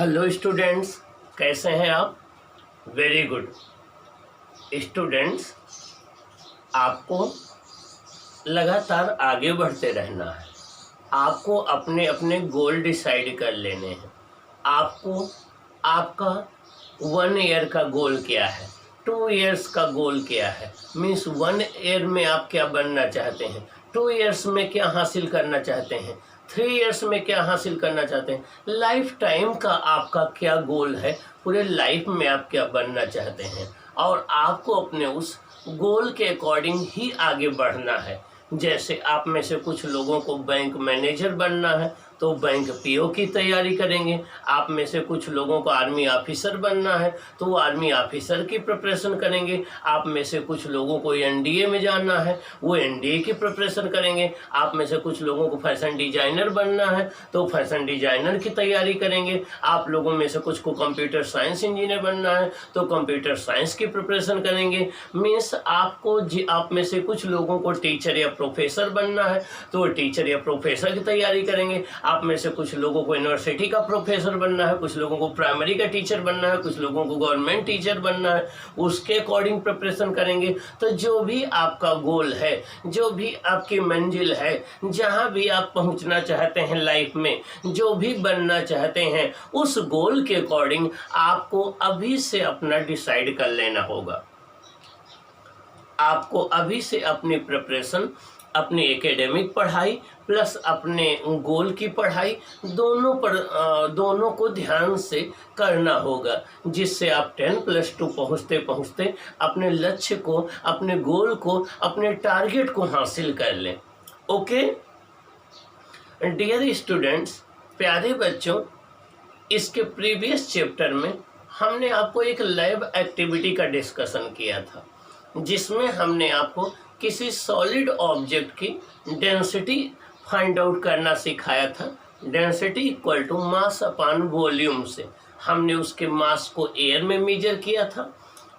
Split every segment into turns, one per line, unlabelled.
Hello students, कैसे हैं आप? वेरी गुड स्टूडेंट्स, आपको लगातार आगे बढ़ते रहना है। आपको अपने अपने गोल डिसाइड कर लेने हैं। आपको आपका 1 ईयर का गोल क्या है, 2 इयर्स का गोल क्या है, मीन्स 1 ईयर में आप क्या बनना चाहते हैं, 2 इयर्स में क्या हासिल करना चाहते हैं, 3 इयर्स में क्या हासिल करना चाहते हैं, लाइफ टाइम का आपका क्या गोल है, पूरे लाइफ में आप क्या बनना चाहते हैं। और आपको अपने उस गोल के अकॉर्डिंग ही आगे बढ़ना है। जैसे आप में से कुछ लोगों को बैंक मैनेजर बनना है तो बैंक पीओ की तैयारी करेंगे। आप में से कुछ लोगों को आर्मी ऑफिसर बनना है तो वो आर्मी ऑफिसर की प्रिपरेशन करेंगे। आप में से कुछ लोगों को एनडीए में जाना है, वो एनडीए की प्रिपरेशन करेंगे। आप में से कुछ लोगों को फैशन डिजाइनर बनना है तो फैशन डिजाइनर की तैयारी करेंगे। आप लोगों में से कुछ को कंप्यूटर साइंस इंजीनियर बनना है तो कंप्यूटर साइंस की प्रिपरेशन करेंगे। मीन्स आप में से कुछ लोगों को टीचर या प्रोफेसर बनना है तो टीचर या प्रोफेसर की तैयारी करेंगे। आप में से कुछ लोगों को यूनिवर्सिटी का प्रोफेसर बनना है, कुछ लोगों को प्राइमरी का टीचर बनना है, कुछ लोगों को गवर्नमेंट टीचर बनना है, उसके अकॉर्डिंग प्रिपरेशन करेंगे। तो जो भी आपका गोल है, जो भी आपकी मंजिल है, जहां भी आप पहुंचना चाहते हैं लाइफ में, जो भी बनना चाहते हैं, उस गोल के अकॉर्डिंग आपको अभी से अपना डिसाइड कर लेना होगा। आपको अभी से अपनी प्रिपरेशन, अपनी एकेडमिक पढ़ाई प्लस अपने गोल की पढ़ाई दोनों को ध्यान से करना होगा, जिससे आप 10+2 पहुँचते पहुँचते अपने लक्ष्य को, अपने गोल को, अपने टारगेट को हासिल कर लें। ओके डियर स्टूडेंट्स, प्यारे बच्चों, इसके प्रीवियस चैप्टर में हमने आपको एक लैब एक्टिविटी का डिस्कशन किया था, जिसमें हमने आपको किसी सॉलिड ऑब्जेक्ट की डेंसिटी फाइंड आउट करना सिखाया था। Density equal to mass upon volume से हमने उसके मास को एयर में मेजर किया था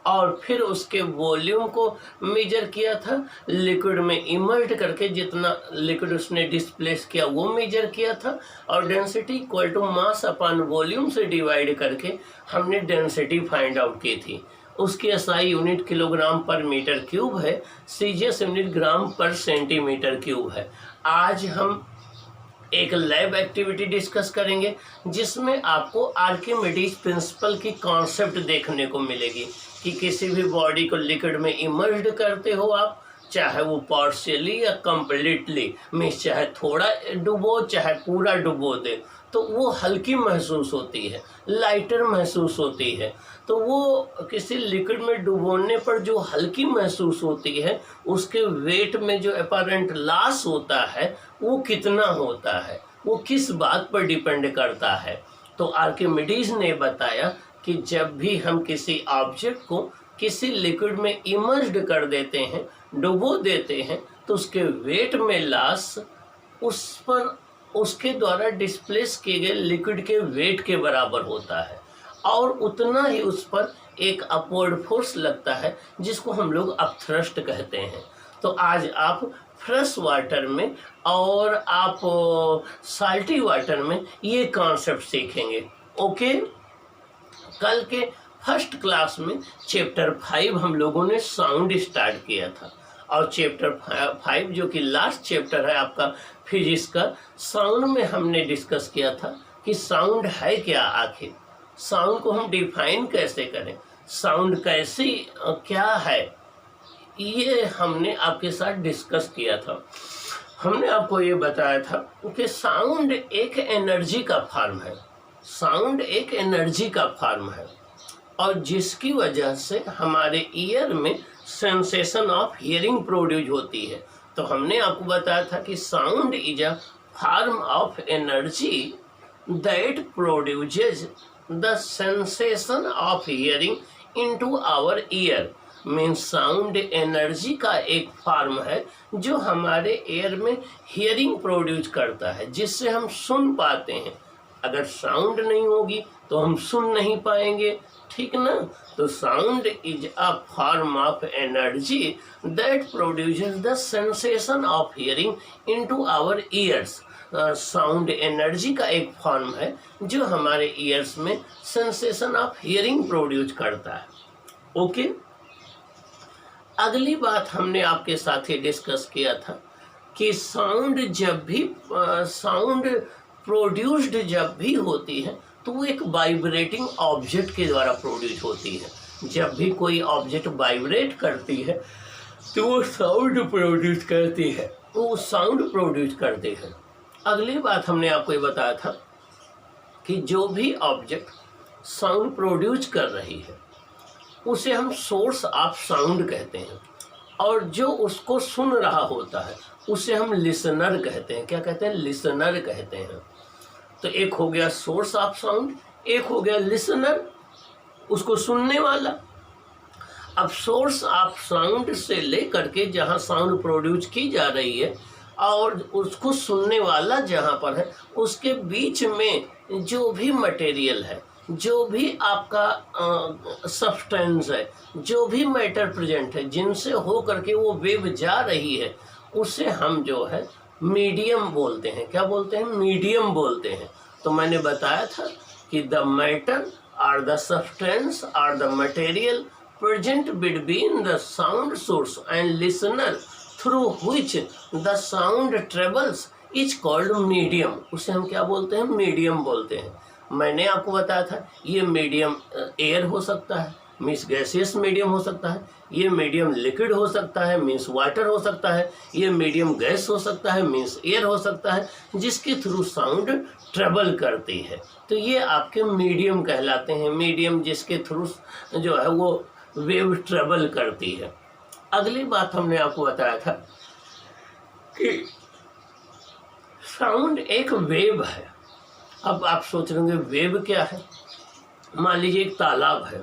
और फिर उसके वॉल्यूम को मेजर किया था लिक्विड में इमर्ज करके, जितना लिक्विड उसने डिस्प्लेस किया वो मेजर किया था। और density equal to mass upon volume से डिवाइड करके हमने डेंसिटी फाइंड आउट की थी। उसकी SI unit kilogram per metre cube है, CGS unit gram per centimetre cube है। आज हम एक लैब एक्टिविटी डिस्कस करेंगे जिसमें आपको आर्किमिडीज प्रिंसिपल की कॉन्सेप्ट देखने को मिलेगी कि किसी भी बॉडी को लिक्विड में इमर्ज्ड करते हो आप, चाहे वो पार्शियली या कंप्लीटली, मीन्स चाहे थोड़ा डुबो चाहे पूरा डुबो दे, तो वो हल्की महसूस होती है, लाइटर महसूस होती है। तो वो किसी लिक्विड में डुबोने पर जो हल्की महसूस होती है, उसके वेट में जो अपरेंट लॉस होता है वो कितना होता है, वो किस बात पर डिपेंड करता है। तो आर्किमिडीज ने बताया कि जब भी हम किसी ऑब्जेक्ट को किसी लिक्विड में इमर्ज्ड कर देते हैं, डुबो देते हैं, तो उसके वेट में लॉस उस पर उसके द्वारा डिस्प्लेस किए गए लिक्विड के वेट के बराबर होता है और उतना ही उस पर एक अपवर्ड फोर्स लगता है जिसको हम लोग अपथ्रस्ट कहते हैं। तो आज आप फ्रेश वाटर में और आप साल्टी वाटर में ये कॉन्सेप्ट सीखेंगे। ओके, कल के फर्स्ट क्लास में चैप्टर 5 हम लोगों ने साउंड स्टार्ट किया था और चैप्टर 5 जो कि लास्ट चैप्टर है आपका फिजिक्स का, साउंड में हमने डिस्कस किया था कि साउंड है क्या, आखिर साउंड को हम डिफाइन कैसे करें, साउंड कैसी क्या है, ये हमने आपके साथ डिस्कस किया था। हमने आपको ये बताया था कि साउंड एक एनर्जी का फॉर्म है, साउंड एक एनर्जी का फॉर्म है और जिसकी वजह से हमारे ईयर में सेंसेशन ऑफ हियरिंग प्रोड्यूस होती है। तो हमने आपको बताया था कि sound is a form of energy that produces the sensation of hearing into our ear. Means sound energy का एक फॉर्म है जो हमारे ईयर में हियरिंग प्रोड्यूस करता है, जिससे हम सुन पाते हैं। अगर साउंड नहीं होगी तो हम सुन नहीं पाएंगे, ठीक ना। तो sound is a form of energy that produces the sensation of hearing into our ears. Sound energy का एक फॉर्म है जो हमारे ईयर्स में सेंसेशन ऑफ हियरिंग प्रोड्यूस करता है। ओके, अगली बात हमने आपके साथ ही डिस्कस किया था कि साउंड प्रोड्यूस्ड जब भी होती है तो वो एक वाइब्रेटिंग ऑब्जेक्ट के द्वारा प्रोड्यूस होती है। जब भी कोई ऑब्जेक्ट वाइब्रेट करती है तो वो साउंड प्रोड्यूस करती है, वो साउंड प्रोड्यूस करती है। अगली बात हमने आपको ये बताया था कि जो भी ऑब्जेक्ट साउंड प्रोड्यूस कर रही है उसे हम सोर्स ऑफ साउंड कहते हैं, और जो उसको सुन रहा होता है उसे हम लिसनर कहते हैं। क्या कहते हैं? लिसनर कहते हैं। तो एक हो गया सोर्स ऑफ साउंड, एक हो गया लिसनर, उसको सुनने वाला। अब सोर्स ऑफ साउंड से लेकर के जहाँ साउंड प्रोड्यूस की जा रही है और उसको सुनने वाला जहाँ पर है, उसके बीच में जो भी मटेरियल है, जो भी आपका सब्सटेंस है, जो भी मैटर प्रेजेंट है, जिनसे हो करके वो वेव जा रही है, उसे हम जो है मीडियम बोलते हैं। क्या बोलते हैं? मीडियम बोलते हैं। तो मैंने बताया था कि द मैटर और द सब्सटेंस और the material present between the sound source and listener through which the sound travels is called medium. उसे हम क्या बोलते हैं? मीडियम बोलते हैं। मैंने आपको बताया था ये मीडियम एयर हो सकता है, मीन्स गैसियस मीडियम हो सकता है, ये मीडियम लिक्विड हो सकता है, मीन्स वाटर हो सकता है, ये मीडियम गैस हो सकता है, मीन्स एयर हो सकता है, जिसके थ्रू साउंड ट्रेवल करती है। तो ये आपके मीडियम कहलाते हैं, मीडियम जिसके थ्रू जो है वो वेव ट्रेवल करती है। अगली बात हमने आपको बताया था कि साउंड एक वेव है। अब आप सोच रहे होंगे वेव क्या है? मान लीजिए एक तालाब है,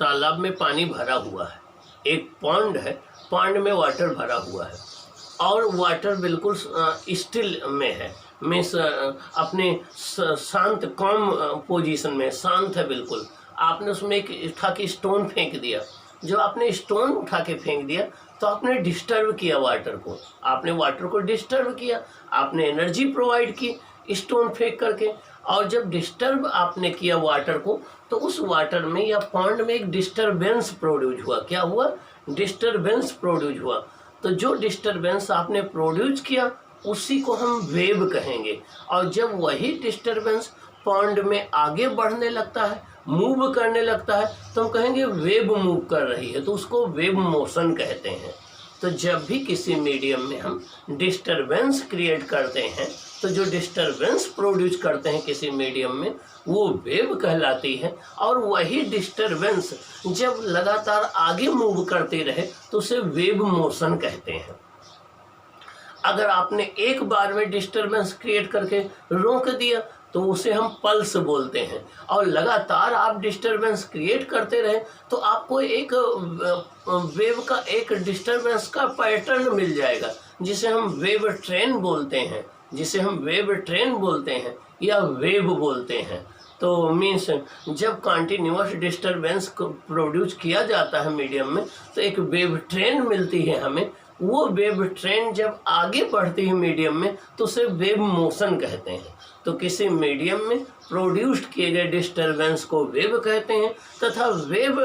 तालाब में पानी भरा हुआ है, एक पॉन्ड है, पॉन्ड में वाटर भरा हुआ है और वाटर बिल्कुल स्टिल में है, मीन्स अपने शांत कॉम पोजीशन में, शांत है बिल्कुल। आपने उसमें एक उठा के स्टोन फेंक दिया, जो आपने स्टोन उठा के फेंक दिया तो आपने डिस्टर्ब किया वाटर को, आपने वाटर को डिस्टर्ब किया, आपने एनर्जी प्रोवाइड की स्टोन फेंक करके। और जब डिस्टर्ब आपने किया वाटर को तो उस वाटर में या पॉन्ड में एक डिस्टर्बेंस प्रोड्यूस हुआ। क्या हुआ? डिस्टर्बेंस प्रोड्यूस हुआ। तो जो डिस्टर्बेंस आपने प्रोड्यूस किया उसी को हम वेव कहेंगे। और जब वही डिस्टर्बेंस पॉन्ड में आगे बढ़ने लगता है, मूव करने लगता है, तो हम कहेंगे वेव मूव कर रही है, तो उसको वेव मोशन कहते हैं। तो जब भी किसी मीडियम में हम डिस्टर्बेंस क्रिएट करते हैं तो जो डिस्टर्बेंस प्रोड्यूस करते हैं किसी मीडियम में वो वेव कहलाती है। और वही डिस्टर्बेंस जब लगातार आगे मूव करते रहे तो उसे वेव मोशन कहते हैं। अगर आपने एक बार में डिस्टर्बेंस क्रिएट करके रोक दिया तो उसे हम पल्स बोलते हैं। और लगातार आप डिस्टर्बेंस क्रिएट करते रहे तो आपको एक वेव का एक डिस्टर्बेंस का पैटर्न मिल जाएगा, जिसे हम वेव ट्रेन बोलते हैं, जिसे हम वेव ट्रेन बोलते हैं या वेव बोलते हैं। तो मीन्स जब कंटिन्यूअस डिस्टर्बेंस को प्रोड्यूस किया जाता है मीडियम में तो एक वेव ट्रेन मिलती है हमें। वो वेव ट्रेन जब आगे बढ़ती है मीडियम में तो उसे वेव मोशन कहते हैं। तो किसी मीडियम में प्रोड्यूस्ड किए गए डिस्टर्बेंस को वेव कहते हैं, तथा वेव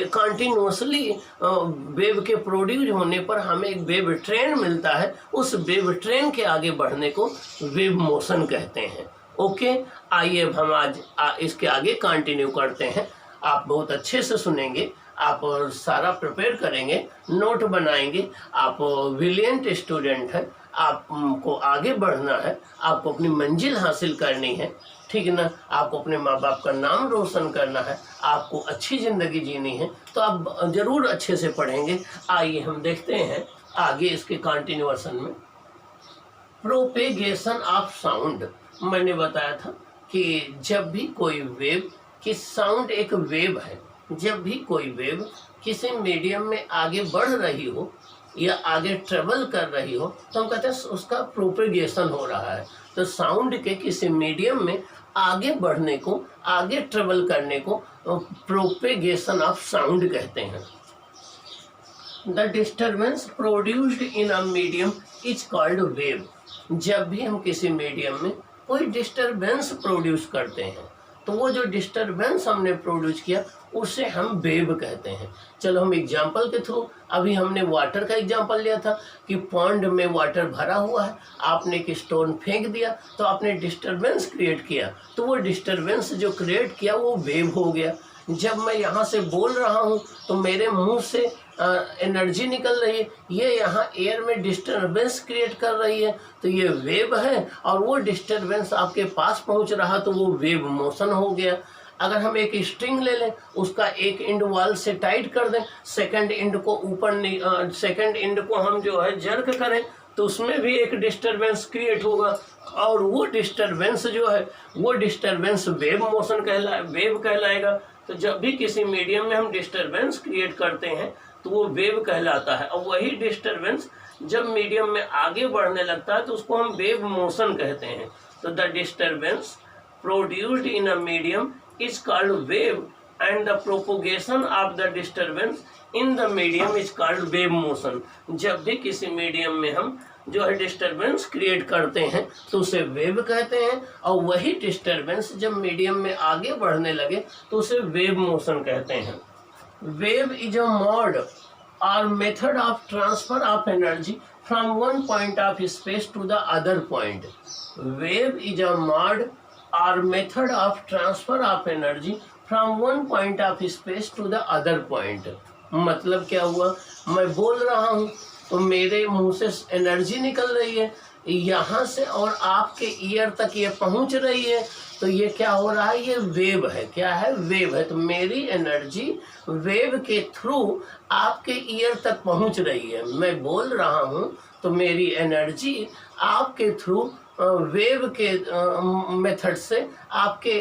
कंटिन्यूअसली वेव के प्रोड्यूस होने पर हमें एक वेव ट्रेन मिलता है, उस वेव ट्रेन के आगे बढ़ने को वेव मोशन कहते हैं। ओके, आइए अब हम आज इसके आगे कंटिन्यू करते हैं। आप बहुत अच्छे से सुनेंगे, आप सारा प्रिपेयर करेंगे, नोट बनाएंगे। आप ब्रिलियंट स्टूडेंट हैं, आपको आगे बढ़ना है, आपको अपनी मंजिल हासिल करनी है, ठीक है ना। आपको अपने माँ बाप का नाम रोशन करना है, आपको अच्छी ज़िंदगी जीनी है, तो आप ज़रूर अच्छे से पढ़ेंगे। आइए हम देखते हैं आगे इसके कंटिन्यूएशन में। प्रोपेगेशन ऑफ साउंड, मैंने बताया था कि जब भी कोई वेव कि साउंड एक वेव है, जब भी कोई वेव किसी मीडियम में आगे बढ़ रही हो या आगे ट्रेवल कर रही हो तो हम कहते हैं उसका प्रोपेगेशन हो रहा है। तो साउंड के किसी मीडियम में आगे बढ़ने को, आगे ट्रेवल करने को प्रोपेगेशन ऑफ साउंड कहते हैं। The disturbance produced in a medium is called wave. जब भी हम किसी मीडियम में कोई डिस्टरबेंस प्रोड्यूस करते हैं तो वो जो डिस्टरबेंस हमने प्रोड्यूस किया उसे हम वेव कहते हैं। चलो हम एग्जाम्पल के थ्रू, अभी हमने वाटर का एग्जाम्पल लिया था कि पॉन्ड में वाटर भरा हुआ है, आपने एक स्टोन फेंक दिया तो आपने डिस्टरबेंस क्रिएट किया, तो वो डिस्टरबेंस जो क्रिएट किया वो वेव हो गया। जब मैं यहाँ से बोल रहा हूँ तो मेरे मुंह से एनर्जी निकल रही है, ये यहाँ एयर में डिस्टरबेंस क्रिएट कर रही है, तो ये वेव है, और वो डिस्टरबेंस आपके पास पहुँच रहा तो वो वेव मोशन हो गया। अगर हम एक स्ट्रिंग ले लें, उसका एक एंड वॉल से टाइट कर दें, सेकंड एंड को ऊपर सेकंड एंड को हम जो है जर्क करें तो उसमें भी एक डिस्टरबेंस क्रिएट होगा, और वो डिस्टरबेंस जो है वो डिस्टरबेंस वेव मोशन वेव कहलाएगा। तो जब भी किसी मीडियम में हम डिस्टरबेंस क्रिएट करते हैं तो वो वेव कहलाता है, और वही डिस्टरबेंस जब मीडियम में आगे बढ़ने लगता है तो उसको हम वेव मोशन कहते हैं। तो the disturbance produced in a medium is called wave and the propagation of the disturbance in the medium is called wave motion। जब भी किसी मीडियम में हम जो है डिस्टरबेंस क्रिएट करते हैं तो उसे वेव कहते हैं, और वही डिस्टरबेंस जब मीडियम में आगे बढ़ने लगे तो उसे वेव मोशन कहते हैं। वेव इज अ मोड और method of transfer of energy from one point of space to the other point. Wave is a mode or method of transfer of energy from one point of space to the other point। मतलब क्या हुआ, मैं बोल रहा हूँ तो मेरे मुंह से एनर्जी निकल रही है यहाँ से और आपके ईयर तक ये पहुँच रही है, तो ये क्या हो रहा है, ये वेव है। क्या है, वेव है। तो मेरी एनर्जी वेव के थ्रू आपके ईयर तक पहुँच रही है। मैं बोल रहा हूँ तो मेरी एनर्जी आपके थ्रू वेव के मेथड से आपके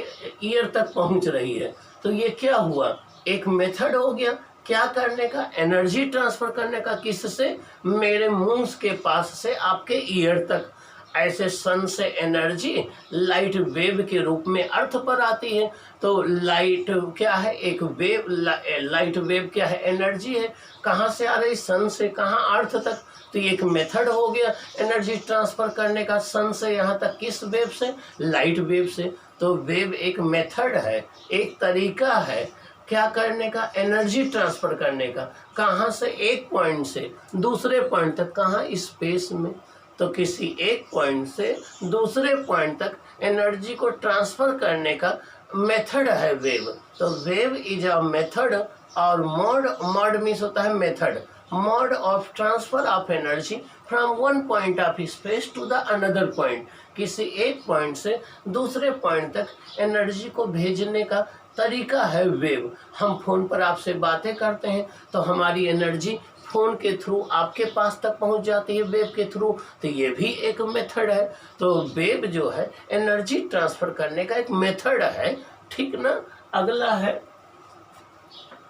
ईयर तक पहुंच रही है। तो ये क्या हुआ, एक मेथड हो गया क्या करने का, एनर्जी ट्रांसफर करने का। किससे, मेरे मुंह के पास से आपके ईयर तक। ऐसे सन से एनर्जी लाइट वेव के रूप में अर्थ पर आती है। तो लाइट क्या है, एक वेव, लाइट वेव क्या है, एनर्जी है। कहाँ से आ रही, सन से कहाँ, अर्थ तक। तो ये एक मेथड हो गया एनर्जी ट्रांसफर करने का, सन से यहाँ तक, किस वेव से, लाइट वेव से। तो वेव एक मेथड है, एक तरीका है क्या करने का, एनर्जी ट्रांसफर करने का। कहाँ से, एक पॉइंट से दूसरे पॉइंट तक। कहाँ, स्पेस में। तो किसी एक पॉइंट से दूसरे पॉइंट तक एनर्जी को ट्रांसफर करने का मेथड है वेव। तो वेव इज अ मेथड, और मोड मीन्स होता है method, mode of transfer of energy from one point of space to the another point. किसी एक पॉइंट से दूसरे पॉइंट तक एनर्जी को भेजने का तरीका है वेव। हम फोन पर आपसे बातें करते हैं तो हमारी एनर्जी फोन के थ्रू आपके पास तक पहुंच जाती है वेव के थ्रू, तो ये भी एक मेथड है। तो वेव जो है एनर्जी ट्रांसफर करने का एक मेथड है, ठीक ना। अगला है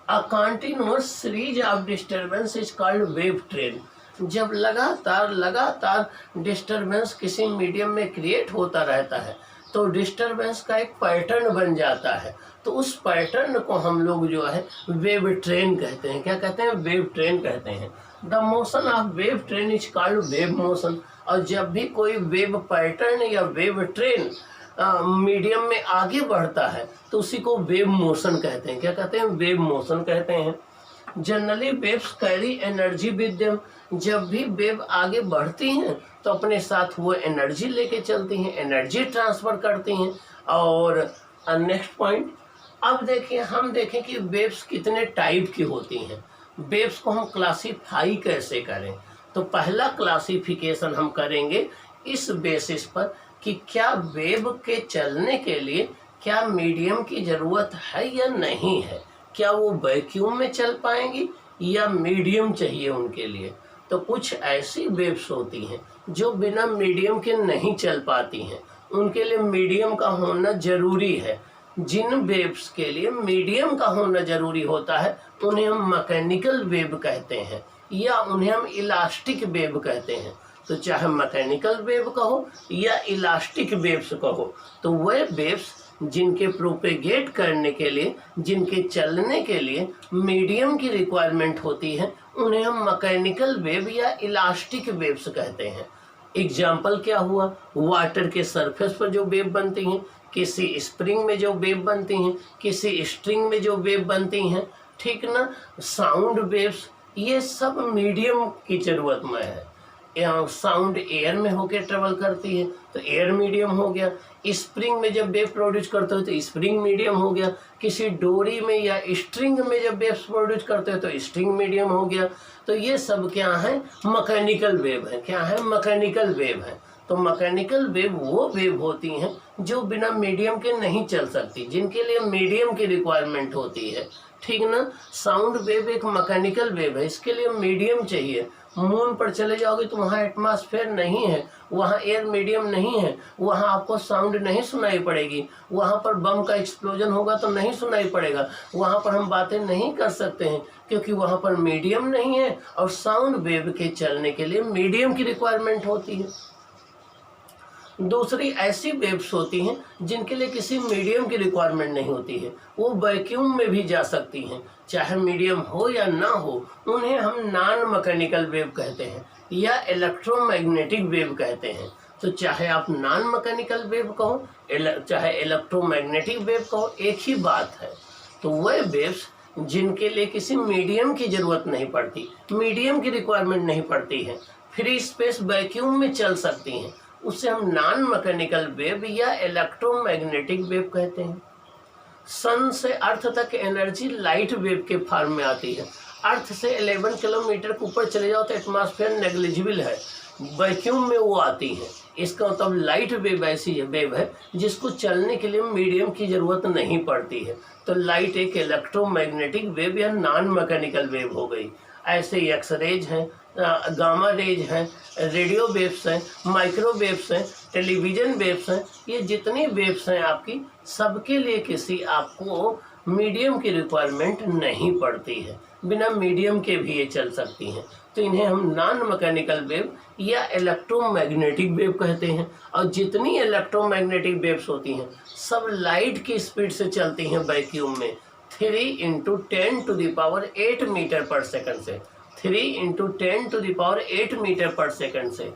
a continuous series of disturbance is called wave train. जब लगातार डिस्टर्बेंस किसी मीडियम में क्रिएट होता रहता है तो डिस्टर्बेंस का एक पैटर्न बन जाता है, तो उस पैटर्न को हम लोग जो है वेव ट्रेन कहते हैं। क्या कहते हैं, वेव ट्रेन कहते हैं। The motion of wave train is called wave motion. और जब भी कोई वेव पैटर्न या वेव ट्रेन मीडियम में आगे बढ़ता है तो उसी को वेव मोशन कहते हैं। क्या कहते हैं, वेव मोशन कहते हैं। Generally waves carry energy with them. जब भी वेव आगे बढ़ती हैं तो अपने साथ वो एनर्जी लेके चलती हैं, एनर्जी ट्रांसफर करती हैं। और नेक्स्ट पॉइंट, अब देखिए हम देखें कि वेव्स कितने टाइप की होती हैं, वेव्स को हम क्लासीफाई कैसे करें। तो पहला क्लासिफिकेशन हम करेंगे इस बेसिस पर कि क्या वेव के चलने के लिए क्या मीडियम की ज़रूरत है या नहीं है, क्या वो वैक्यूम में चल पाएंगी या मीडियम चाहिए उनके लिए। तो कुछ ऐसी वेव्स होती हैं जो बिना मीडियम के नहीं चल पाती हैं, उनके लिए मीडियम का होना ज़रूरी है। जिन वेव्स के लिए मीडियम का होना ज़रूरी होता है उन्हें हम मैकेनिकल वेव कहते हैं या उन्हें हम इलास्टिक वेव कहते हैं। तो चाहे मैकेनिकल वेव कहो या इलास्टिक वेव्स कहो, तो वह वेव्स जिनके प्रोपेगेट करने के लिए, जिनके चलने के लिए मीडियम की रिक्वायरमेंट होती है उन्हें हम मैकेनिकल वेव या इलास्टिक वेव्स कहते हैं। एग्जाम्पल क्या हुआ, वाटर के सरफेस पर जो वेव बनती हैं, किसी स्प्रिंग में जो वेव बनती हैं, किसी स्ट्रिंग में जो वेव बनती हैं, ठीक ना। साउंड वेव्स ये सब मीडियम की जरूरत में है। यहाँ साउंड एयर में होकर ट्रेवल करती है तो एयर मीडियम हो गया, स्प्रिंग में जब वेव प्रोड्यूस करते हो तो स्प्रिंग मीडियम हो गया, किसी डोरी में या स्ट्रिंग में जब वेव प्रोड्यूस करते हो तो स्ट्रिंग मीडियम हो गया। तो ये सब क्या है, मैकेनिकल वेव है। क्या है, मैकेनिकल वेव है। तो मैकेनिकल वेव वो वेव होती हैं जो बिना मीडियम के नहीं चल सकती, जिनके लिए मीडियम की रिक्वायरमेंट होती है, ठीक ना। साउंड वेव एक मैकेनिकल वेव है, इसके लिए मीडियम चाहिए। मून पर चले जाओगे तो वहाँ एटमॉस्फेयर नहीं है, वहाँ एयर मीडियम नहीं है, वहाँ आपको साउंड नहीं सुनाई पड़ेगी। वहाँ पर बम का एक्सप्लोजन होगा तो नहीं सुनाई पड़ेगा, वहाँ पर हम बातें नहीं कर सकते हैं क्योंकि वहाँ पर मीडियम नहीं है। और साउंड वेव के चलने के लिए मीडियम की रिक्वायरमेंट होती है। दूसरी ऐसी वेव्स होती हैं जिनके लिए किसी मीडियम की रिक्वायरमेंट नहीं होती है, वो वैक्यूम में भी जा सकती हैं, चाहे मीडियम हो या ना हो। उन्हें हम नॉन मैकेनिकल वेव कहते हैं या इलेक्ट्रोमैग्नेटिक वेव कहते हैं। तो चाहे आप नॉन मैकेनिकल वेव कहो चाहे इलेक्ट्रोमैग्नेटिक वेव कहो, एक ही बात है। तो वह वेव्स जिनके लिए किसी मीडियम की जरूरत नहीं पड़ती, मीडियम की रिक्वायरमेंट नहीं पड़ती है, फ्री स्पेस वैक्यूम में चल सकती हैं, उसे हम नॉन मैकेनिकल वेव या इलेक्ट्रोमैग्नेटिक वेव कहते हैं। सन से अर्थ तक एनर्जी लाइट वेव के फॉर्म में आती है। अर्थ से 11 किलोमीटर के ऊपर चले जाओ तो एटमॉस्फेयर नेग्लिजिबल है, वैक्यूम में वो आती है। इसका मतलब लाइट वेव ऐसी वेव है जिसको चलने के लिए मीडियम की जरूरत नहीं पड़ती है। तो लाइट एक इलेक्ट्रोमैग्नेटिक वेव या नॉन मैकेनिकल वेव हो गई। ऐसे एक्स रेज हैं, गामा रेज हैं, रेडियो वेव्स हैं, माइक्रोवेव्स हैं, टेलीविज़न वेव्स हैं। ये जितनी वेव्स हैं आपकी, सबके लिए किसी आपको मीडियम की रिक्वायरमेंट नहीं पड़ती है, बिना मीडियम के भी ये चल सकती हैं। तो इन्हें हम नॉन मैकेनिकल वेव या इलेक्ट्रोमैग्नेटिक वेव कहते हैं। और जितनी इलेक्ट्रोमैग्नेटिक वेव्स होती हैं सब लाइट की स्पीड से चलती हैं वैक्यूम में, 3 × 10⁸ मीटर पर सेकंड से, 3 × 10⁸ मीटर पर सेकंड से।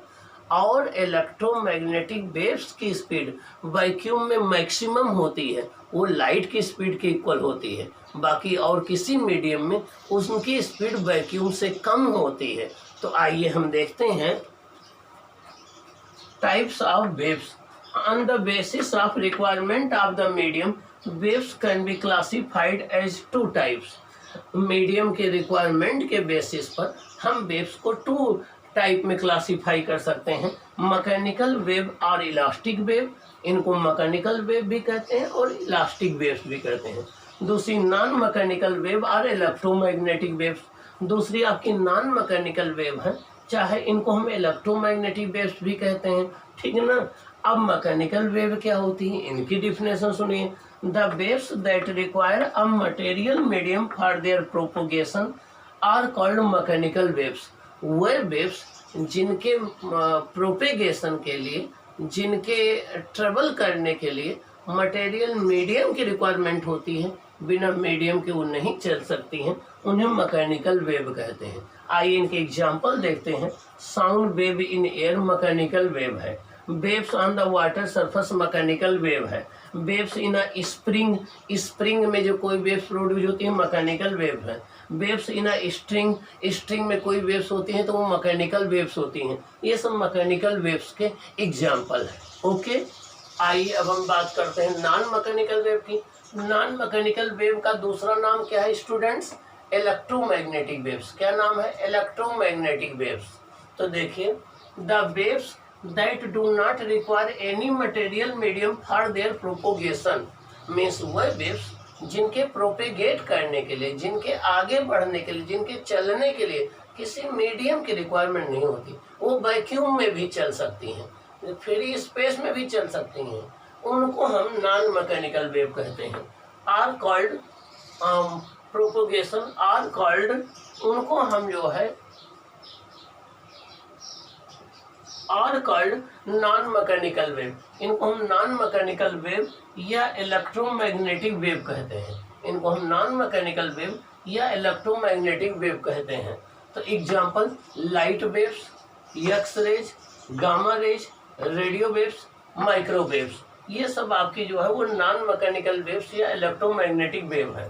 और इलेक्ट्रोमैग्नेटिक वेव्स की स्पीड वैक्यूम में मैक्सिमम होती है, वो लाइट की स्पीड के इक्वल होती है। बाकी और किसी मीडियम में उनकी स्पीड वैक्यूम से कम होती है। तो आइए हम देखते हैं types of waves. On the basis of requirement of the medium, waves can be classified as 2 types. Medium के रिक्वायरमेंट के बेसिस पर हम वेव्स को 2 टाइप में क्लासिफाई कर सकते हैं, मैकेनिकल वेव और इलास्टिक वेव। इनको मैकेनिकल वेव भी कहते हैं और इलास्टिक वेव्स भी कहते हैं। दूसरी नॉन मैकेनिकल वेव और इलेक्ट्रोमैग्नेटिक वेव्स। दूसरी आपकी नॉन मैकेनिकल वेव है, चाहे इनको हम इलेक्ट्रोमैग्नेटिक वेव्स भी कहते हैं, ठीक है ना। अब मैकेनिकल वेव क्या होती है, इनकी डिफिनेशन सुनिए। The waves that require a material medium for their propagation are called mechanical waves. वह वेव्स जिनके प्रोपेगेशन के लिए, जिनके ट्रेवल करने के लिए मटेरियल मीडियम की रिक्वायरमेंट होती है, बिना मीडियम के वो नहीं चल सकती हैं, उन्हें मैकेनिकल वेव कहते हैं। आइए इनके एग्जांपल देखते हैं। Sound wave in air mechanical wave है। Waves on the water surface mechanical wave है। Waves in a spring, spring में जो कोई वेव्स प्रोड्यूस होती है मैकेनिकल वेव है। Waves in a string, string में कोई वेव्स होती हैं तो वो मैकेनिकल वेव्स होती हैं। ये सब मैकेनिकल वेव्स के एग्जाम्पल है। ओके, आइए अब हम बात करते हैं नॉन मैकेनिकल वेव की। नॉन मैकेनिकल वेव का दूसरा नाम क्या है स्टूडेंट्स? Electromagnetic waves. क्या नाम है? Electromagnetic waves. तो देखिए, the waves that do not require any material medium for their propagation, means वह वेव्स जिनके प्रोपेगेट करने के लिए, जिनके आगे बढ़ने के लिए, जिनके चलने के लिए किसी मीडियम की रिक्वायरमेंट नहीं होती, वो वैक्यूम में भी चल सकती हैं, फ्री स्पेस में भी चल सकती हैं, उनको हम नॉन मैकेनिकल वेव कहते हैं। Are called propagation, are called, उनको हम जो है are called non mechanical wave. इनको हम नॉन मैकेनिकल वेव या इलेक्ट्रोमैग्नेटिक वेव कहते हैं। इनको हम नॉन मैकेनिकल वेव या इलेक्ट्रोमैग्नेटिक वेव कहते हैं। तो example, light waves, X rays, gamma rays, radio waves, microwaves, ये सब आपकी जो है वो नॉन मैकेनिकल वेव्स या इलेक्ट्रोमैग्नेटिक वेव है।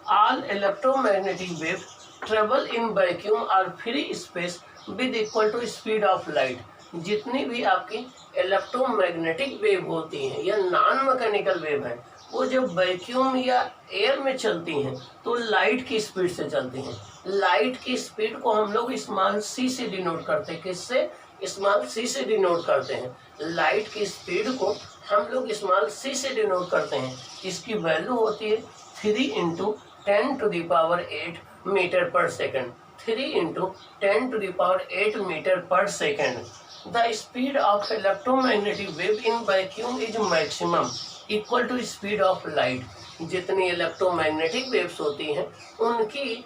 All electromagnetic wave travel in vacuum और free space with equal to speed of light. जितनी भी आपकी इलेक्ट्रोमैग्नेटिक वेव होती हैं या नॉन मैकेनिकल वेव है, वो जब वैक्यूम या एयर में चलती हैं तो लाइट की स्पीड से चलती हैं। लाइट की स्पीड को हम लोग स्मॉल सी से डिनोट करते हैं। किससे? स्मॉल सी से डिनोट करते हैं। लाइट की स्पीड को हम लोग स्मॉल सी से डिनोट करते हैं। इसकी वैल्यू होती है 3 × 10⁸ मीटर पर सेकेंड। 3 × 10⁸ मीटर पर second. The speed of electromagnetic wave in vacuum is maximum equal to speed of light। जितनी इलेक्ट्रोमैग्नेटिक वेव्स होती हैं उनकी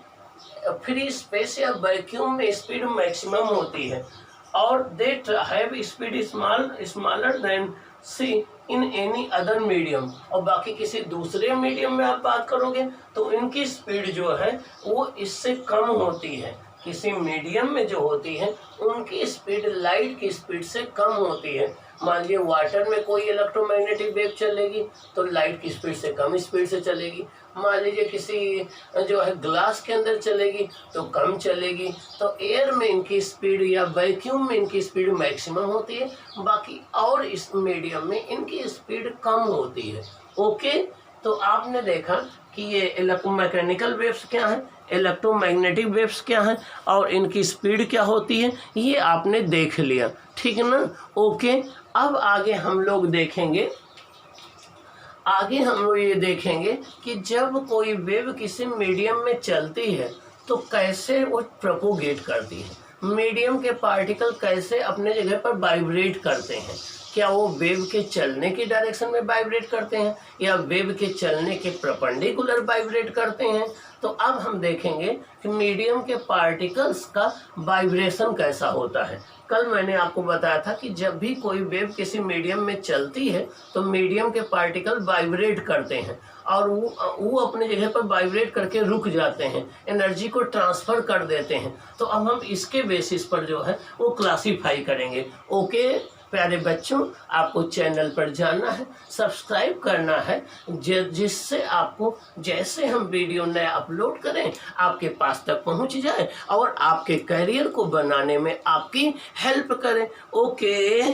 फ्री स्पेस या वैक्यूम में स्पीड मैक्सिमम होती है और they have speed smaller than c in any other medium. और बाकी किसी दूसरे मीडियम में आप बात करोगे तो इनकी स्पीड जो है वो इससे कम होती है। किसी मीडियम में जो होती है उनकी स्पीड लाइट की स्पीड से कम होती है। मान लीजिए वाटर में कोई इलेक्ट्रोमैग्नेटिक वेव चलेगी तो लाइट की स्पीड से कम स्पीड से चलेगी। मान लीजिए किसी जो है ग्लास के अंदर चलेगी तो कम चलेगी। तो एयर में इनकी स्पीड या वैक्यूम में इनकी स्पीड मैक्सिमम होती है, बाकी और इस मीडियम में इनकी स्पीड कम होती है। ओके, तो आपने देखा कि ये इलेक्ट्रोमैकेनिकल वेव्स क्या हैं, इलेक्ट्रोमैग्नेटिक वेव्स क्या हैं और इनकी स्पीड क्या होती है, ये आपने देख लिया। ठीक है ना? ओके, अब आगे हम लोग देखेंगे ये देखेंगे कि जब कोई वेव किसी मीडियम में चलती है तो कैसे वो प्रोपोगेट करती है। मीडियम के पार्टिकल कैसे अपने जगह पर वाइब्रेट करते हैं। क्या वो वेव के चलने की डायरेक्शन में वाइब्रेट करते हैं या वेव के चलने के परपेंडिकुलर वाइब्रेट करते हैं। तो अब हम देखेंगे कि मीडियम के पार्टिकल्स का वाइब्रेशन कैसा होता है। कल मैंने आपको बताया था कि जब भी कोई वेव किसी मीडियम में चलती है तो मीडियम के पार्टिकल वाइब्रेट करते हैं और वो अपने जगह पर वाइब्रेट करके रुक जाते हैं, एनर्जी को ट्रांसफ़र कर देते हैं। तो अब हम इसके बेसिस पर जो है वो क्लासीफाई करेंगे। ओके प्यारे बच्चों, आपको चैनल पर जाना है, सब्सक्राइब करना है, जिससे आपको जैसे हम वीडियो नया अपलोड करें आपके पास तक पहुंच जाए और आपके करियर को बनाने में आपकी हेल्प करें। ओके।